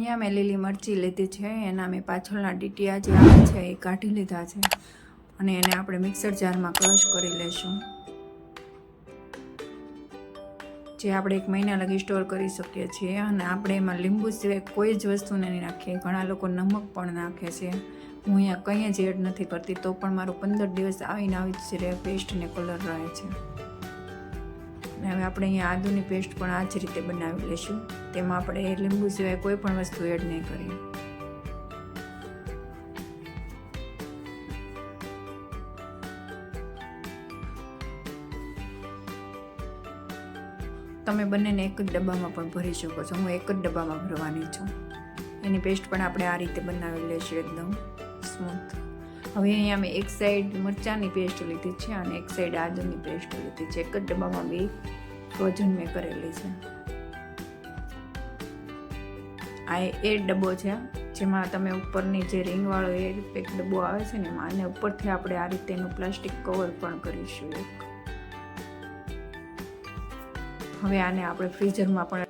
અહીંયા મેં લીલી મરચી લીધી છે, એના મેં પાછળના ડીટીયા જે આવે છે એ કાઢી લીધા છે અને એને આપણે મિક્સર જારમાં ક્રશ કરી લઈશું, જે આપણે 1 મહિના લગી સ્ટોર કરી શકીએ છીએ. અને આપણે એમાં લીંબુ સિવાય કોઈ જ વસ્તુ નહીં નાખીએ. ઘણા લોકો નમક પણ નાખે છે, હું અહીંયા કંઈ જ એડ નથી કરતી, તો પણ મારું 15 દિવસ આવીને આવી જ રહે, પેસ્ટ ને કલર રહે છે. અને હવે આપણે અહીંયા આદુની પેસ્ટ પણ આ જ રીતે બનાવી લઈશું. તેમાં આપણે લીંબુ સિવાય કોઈ પણ વસ્તુ એડ નહીં કરીએ. તમે બંનેને એક જ ડબ્બામાં પણ ભરી શકો છો. હું એક જ ડબ્બામાં ભરવાની છું. એની પેસ્ટ પણ આપણે આ રીતે બનાવી લઈશું, એકદમ સ્મૂથ. હવે અહીંયા મેં એક સાઈડ મરચાંની પેસ્ટ લીધી છે અને એક સાઈડ આદુની પેસ્ટ લીધી છે. એક જ ડબ્બામાં 2 ફ્રોઝન મેં કરેલી છે. આ એ ડબ્બો છે જેમાં તમે ઉપરની જે રિંગવાળો એ એક ડબ્બો આવે છે ને, એમાં અને ઉપરથી આપણે આ રીતે એનું પ્લાસ્ટિક કવર પણ કરીશું એક. હવે આને આપણે ફ્રીઝરમાં પણ